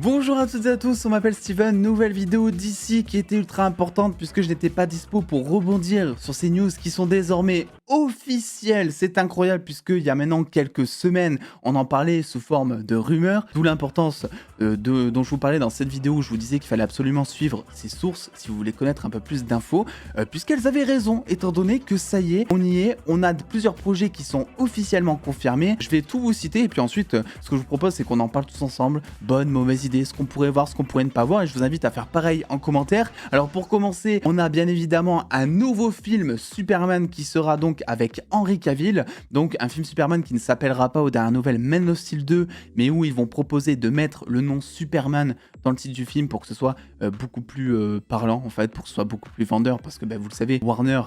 Bonjour à toutes et à tous, on m'appelle Steven, nouvelle vidéo d'ici qui était ultra importante puisque je n'étais pas dispo pour rebondir sur ces news qui sont désormais officielles. C'est incroyable puisqu'il y a maintenant quelques semaines, on en parlait sous forme de rumeurs, d'où l'importance dont je vous parlais dans cette vidéo où je vous disais qu'il fallait absolument suivre ces sources si vous voulez connaître un peu plus d'infos, puisqu'elles avaient raison étant donné que ça y est, on a plusieurs projets qui sont officiellement confirmés. Je vais tout vous citer et puis ensuite ce que je vous propose c'est qu'on en parle tous ensemble, bonne, mauvaise idée, ce qu'on pourrait voir, ce qu'on pourrait ne pas voir, et je vous invite à faire pareil en commentaire. Alors pour commencer, on a bien évidemment un nouveau film Superman qui sera donc avec Henry Cavill, donc un film Superman qui ne s'appellera pas aux dernières nouvelles Man of Steel 2, mais où ils vont proposer de mettre le nom Superman dans le titre du film pour que ce soit beaucoup plus parlant en fait, pour que ce soit beaucoup plus vendeur, parce que vous le savez, Warner,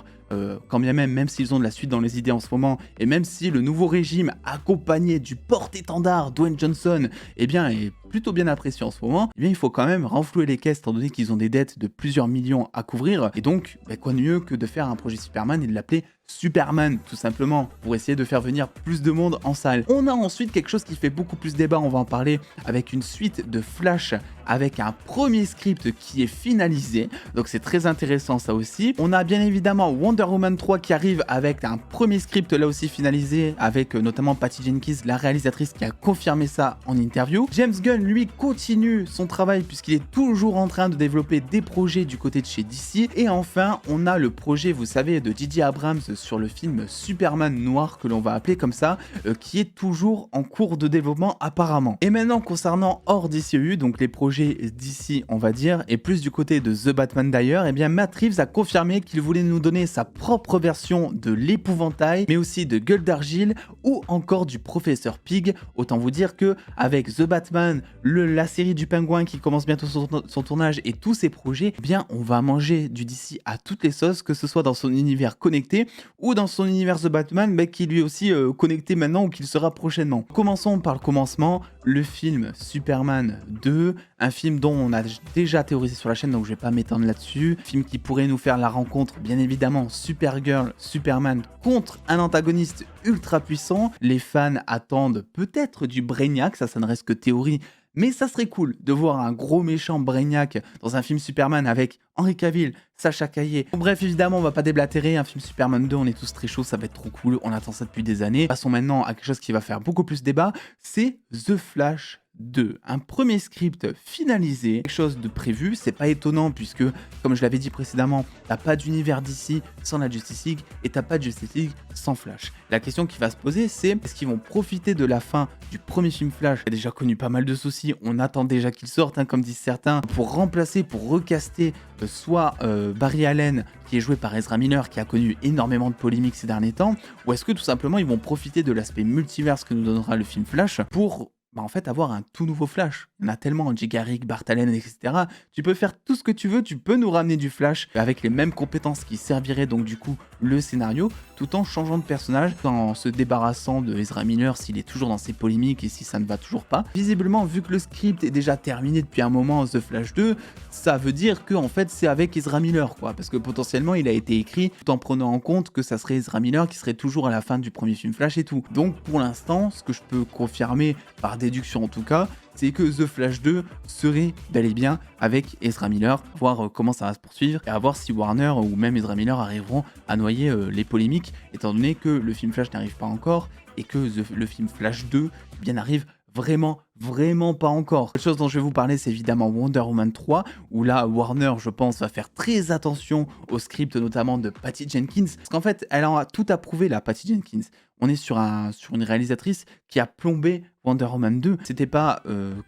quand bien même s'ils ont de la suite dans les idées en ce moment, et même si le nouveau régime accompagné du porte-étendard Dwayne Johnson est plutôt bien apprécié en ce moment, il faut quand même renflouer les caisses étant donné qu'ils ont des dettes de plusieurs millions à couvrir, et donc quoi de mieux que de faire un projet Superman et de l'appeler Superman, tout simplement, pour essayer de faire venir plus de monde en salle. On a ensuite quelque chose qui fait beaucoup plus débat, on va en parler, avec une suite de Flash, avec un premier script qui est finalisé, donc c'est très intéressant ça aussi. On a bien évidemment Wonder Woman 3 qui arrive avec un premier script là aussi finalisé, avec notamment Patty Jenkins, la réalisatrice qui a confirmé ça en interview. James Gunn, lui, continue son travail puisqu'il est toujours en train de développer des projets du côté de chez DC. Et enfin, on a le projet, vous savez, de J.J. Abrams sur le film Superman Noir, que l'on va appeler comme ça, qui est toujours en cours de développement apparemment. Et maintenant, concernant hors DCEU, donc les projets d'ici, on va dire, et plus du côté de The Batman d'ailleurs, Matt Reeves a confirmé qu'il voulait nous donner sa propre version de l'épouvantail, mais aussi de Gueule d'Argile ou encore du Professeur Pig. Autant vous dire que avec The Batman, la série du Pingouin qui commence bientôt son tournage et tous ses projets, on va manger du DC à toutes les sauces, que ce soit dans son univers connecté ou dans son univers The Batman, qui lui est aussi connecté maintenant ou qu'il sera prochainement. Commençons par le commencement, le film Superman 2, un film dont on a déjà théorisé sur la chaîne, donc je vais pas m'étendre là-dessus. Film qui pourrait nous faire la rencontre, bien évidemment, Supergirl, Superman contre un antagoniste ultra puissant. Les fans attendent peut-être du Brainiac, ça ne reste que théorie, mais ça serait cool de voir un gros méchant Brainiac dans un film Superman avec Henry Cavill, Sacha Caillé. Bref, évidemment, on va pas déblatérer, un film Superman 2, on est tous très chauds, ça va être trop cool, on attend ça depuis des années. Passons maintenant à quelque chose qui va faire beaucoup plus débat, c'est The Flash 2, un premier script finalisé, quelque chose de prévu, c'est pas étonnant puisque, comme je l'avais dit précédemment, t'as pas d'univers d'ici sans la Justice League et t'as pas de Justice League sans Flash. La question qui va se poser, c'est est-ce qu'ils vont profiter de la fin du premier film Flash, qui a déjà connu pas mal de soucis, on attend déjà qu'il sorte, comme disent certains, pour remplacer, pour recaster soit Barry Allen, qui est joué par Ezra Miller, qui a connu énormément de polémiques ces derniers temps, ou est-ce que tout simplement ils vont profiter de l'aspect multiverse que nous donnera le film Flash pour en fait avoir un tout nouveau Flash. Il y en a tellement, Jay Garrick, Bart Allen, etc. Tu peux faire tout ce que tu veux, tu peux nous ramener du Flash avec les mêmes compétences qui serviraient donc du coup le scénario, tout en changeant de personnage, en se débarrassant de Ezra Miller s'il est toujours dans ses polémiques et si ça ne va toujours pas. Visiblement, vu que le script est déjà terminé depuis un moment, The Flash 2, ça veut dire que en fait c'est avec Ezra Miller, quoi, parce que potentiellement il a été écrit tout en prenant en compte que ça serait Ezra Miller qui serait toujours à la fin du premier film Flash et tout. Donc pour l'instant, ce que je peux confirmer par déduction en tout cas, c'est que The Flash 2 serait bel et bien avec Ezra Miller, voir comment ça va se poursuivre et à voir si Warner ou même Ezra Miller arriveront à noyer les polémiques, étant donné que le film Flash n'arrive pas encore et que le film Flash 2 arrive vraiment pas encore. La chose dont je vais vous parler, c'est évidemment Wonder Woman 3, où là, Warner, je pense, va faire très attention au script, notamment de Patty Jenkins, parce qu'en fait, elle a tout approuvé, la Patty Jenkins. On est sur une réalisatrice qui a plombé Wonder Woman 2. C'était pas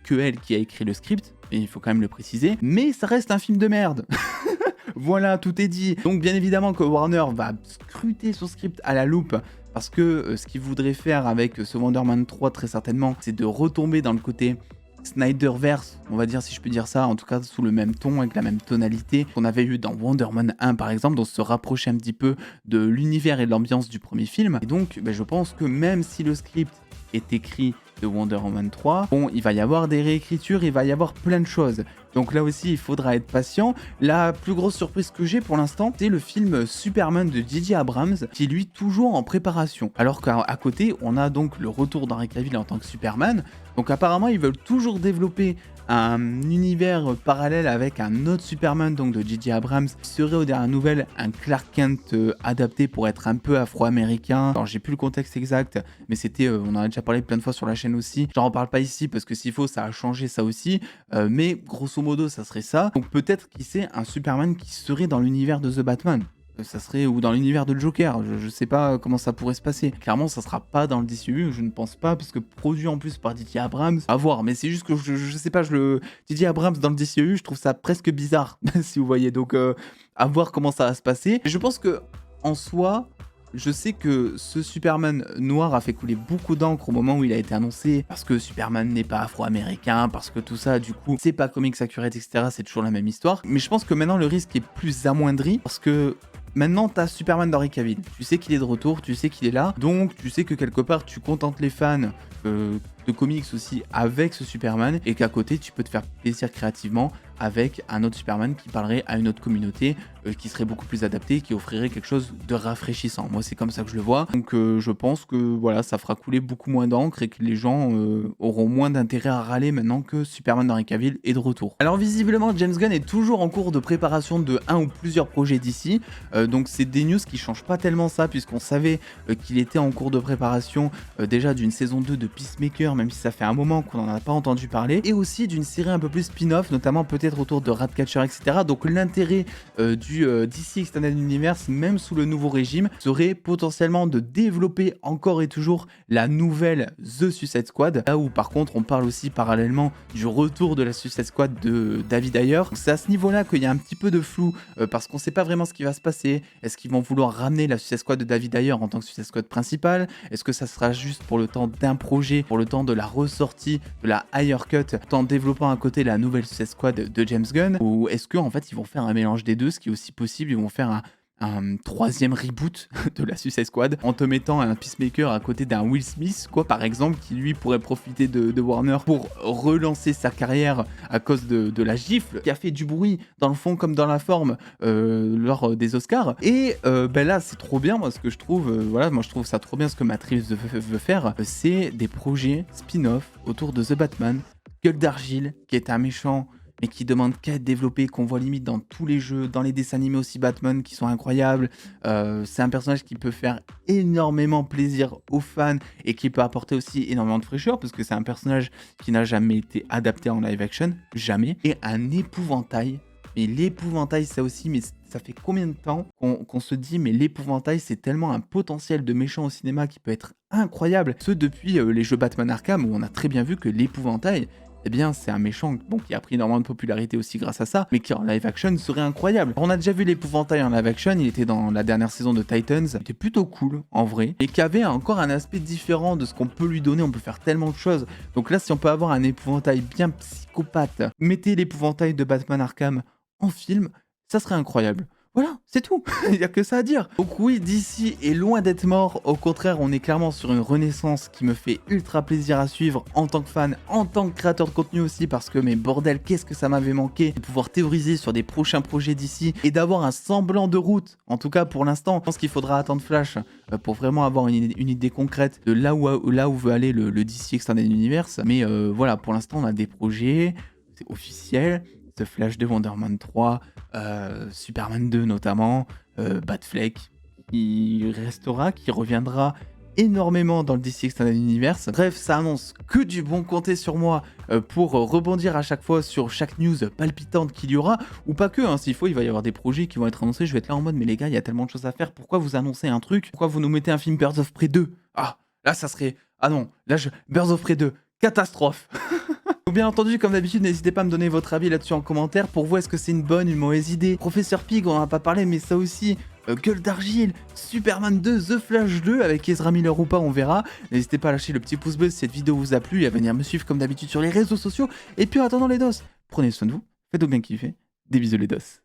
que elle qui a écrit le script, et il faut quand même le préciser, mais ça reste un film de merde. Voilà, tout est dit. Donc bien évidemment que Warner va scruter son script à la loupe, parce que ce qu'il voudrait faire avec ce Wonder Woman 3 très certainement, c'est de retomber dans le côté Snyderverse, on va dire, si je peux dire ça, en tout cas sous le même ton, avec la même tonalité qu'on avait eu dans Wonder Woman 1 par exemple, donc se rapprocher un petit peu de l'univers et de l'ambiance du premier film. Et donc je pense que même si le script est écrit de Wonder Woman 3, bon, il va y avoir des réécritures, il va y avoir plein de choses. Donc là aussi, il faudra être patient. La plus grosse surprise que j'ai pour l'instant, c'est le film Superman de J.J. Abrams, qui est lui toujours en préparation. Alors qu'à côté, on a donc le retour d'Henry Cavill en tant que Superman. Donc apparemment, ils veulent toujours développer un univers parallèle avec un autre Superman, donc de J.J. Abrams, qui serait aux dernières nouvelles un Clark Kent adapté pour être un peu afro-américain. Alors j'ai plus le contexte exact, mais c'était, on en a déjà parlé plein de fois sur la chaîne aussi. J'en reparle pas ici parce que s'il faut, ça a changé ça aussi, mais grosso modo, ça serait ça. Donc peut-être qui sait un Superman qui serait dans l'univers de The Batman. Ça serait ou dans l'univers de Joker, je sais pas comment ça pourrait se passer. Clairement, ça sera pas dans le DCU, je ne pense pas, puisque produit en plus par J.J. Abrams, à voir. Mais c'est juste que je sais pas, J.J. Abrams dans le DCU, je trouve ça presque bizarre, si vous voyez. Donc, à voir comment ça va se passer. Et je pense que en soi, je sais que ce Superman noir a fait couler beaucoup d'encre au moment où il a été annoncé, parce que Superman n'est pas afro-américain, parce que tout ça, du coup, c'est pas comics accurate, etc. C'est toujours la même histoire. Mais je pense que maintenant, le risque est plus amoindri, parce que maintenant, t'as Superman d'Henry Cavill. Tu sais qu'il est de retour, tu sais qu'il est là. Donc, tu sais que quelque part, tu contentes les fans de comics aussi avec ce Superman. Et qu'à côté, tu peux te faire plaisir créativement avec un autre Superman qui parlerait à une autre communauté, qui serait beaucoup plus adaptée, qui offrirait quelque chose de rafraîchissant. Moi, c'est comme ça que je le vois. Donc, je pense que voilà, ça fera couler beaucoup moins d'encre et que les gens auront moins d'intérêt à râler maintenant que Superman d'Henry Cavill est de retour. Alors, visiblement, James Gunn est toujours en cours de préparation de un ou plusieurs projets d'ici. Donc, c'est des news qui changent pas tellement ça, puisqu'on savait qu'il était en cours de préparation déjà d'une saison 2 de Peacemaker, même si ça fait un moment qu'on n'en a pas entendu parler, et aussi d'une série un peu plus spin-off, notamment peut-être autour de Ratcatcher, etc. Donc l'intérêt du DC Extended Universe, même sous le nouveau régime, serait potentiellement de développer encore et toujours la nouvelle The Suicide Squad, là où par contre on parle aussi parallèlement du retour de la Suicide Squad de David Ayer. C'est à ce niveau-là qu'il y a un petit peu de flou, parce qu'on sait pas vraiment ce qui va se passer. Est-ce qu'ils vont vouloir ramener la Suicide Squad de David Ayer en tant que Suicide Squad principale? Est-ce que ça sera juste pour le temps d'un projet, pour le temps de la ressortie de la Ayer Cut, tout en développant à côté la nouvelle Suicide Squad de James Gunn? Ou est-ce qu'en fait ils vont faire un mélange des deux, ce qui est aussi possible, ils vont faire un troisième reboot de la Suicide Squad en te mettant un Peacemaker à côté d'un Will Smith, quoi, par exemple, qui lui pourrait profiter de Warner pour relancer sa carrière à cause de la gifle qui a fait du bruit dans le fond comme dans la forme lors des Oscars. Et ben là, c'est trop bien, moi, ce que je trouve, voilà, moi je trouve ça trop bien ce que Matt Reeves veut faire, c'est des projets spin-off autour de The Batman, Gueule d'Argile, qui est un méchant mais qui demande qu'à être développé, qu'on voit limite dans tous les jeux, dans les dessins animés aussi Batman qui sont incroyables. C'est un personnage qui peut faire énormément plaisir aux fans et qui peut apporter aussi énormément de fraîcheur parce que c'est un personnage qui n'a jamais été adapté en live action, jamais. Et un épouvantail, mais l'épouvantail ça aussi, mais ça fait combien de temps qu'on se dit mais l'épouvantail c'est tellement un potentiel de méchant au cinéma qui peut être incroyable. Ce depuis les jeux Batman Arkham où on a très bien vu que l'épouvantail, eh bien, c'est un méchant qui a pris énormément de popularité aussi grâce à ça, mais qui en live action serait incroyable. On a déjà vu l'épouvantail en live action, il était dans la dernière saison de Titans, il était plutôt cool en vrai, et qui avait encore un aspect différent de ce qu'on peut lui donner, on peut faire tellement de choses. Donc là, si on peut avoir un épouvantail bien psychopathe, mettez l'épouvantail de Batman Arkham en film, ça serait incroyable. Voilà, c'est tout, il n'y a que ça à dire. Donc oui, DC est loin d'être mort, au contraire, on est clairement sur une renaissance qui me fait ultra plaisir à suivre en tant que fan, en tant que créateur de contenu aussi, parce que mais bordel, qu'est-ce que ça m'avait manqué de pouvoir théoriser sur des prochains projets d'ici et d'avoir un semblant de route, en tout cas pour l'instant. Je pense qu'il faudra attendre Flash pour vraiment avoir une idée concrète de là où veut aller le DC Extended Universe, mais voilà, pour l'instant on a des projets, c'est officiel. The Flash 2, Wonder Man 3, Superman 2 notamment, Batfleck qui restera, qui reviendra énormément dans le DC Extended Universe. Bref, ça annonce que du bon, comptez sur moi pour rebondir à chaque fois sur chaque news palpitante qu'il y aura, ou pas que, hein, s'il faut, il va y avoir des projets qui vont être annoncés, je vais être là en mode, mais les gars, il y a tellement de choses à faire, pourquoi vous annoncez un truc? Pourquoi vous nous mettez un film Birds of Prey 2? Ah, là ça serait... Ah non, là Birds of Prey 2, catastrophe. Bien entendu, comme d'habitude, n'hésitez pas à me donner votre avis là-dessus en commentaire. Pour vous, est-ce que c'est une bonne, une mauvaise idée? Professeur Pig, on en a pas parlé, mais ça aussi, Gueule d'Argile, Superman 2, The Flash 2, avec Ezra Miller ou pas, on verra. N'hésitez pas à lâcher le petit pouce bleu si cette vidéo vous a plu et à venir me suivre comme d'habitude sur les réseaux sociaux. Et puis en attendant les dos, prenez soin de vous, faites-vous bien kiffer. Des bisous les dos.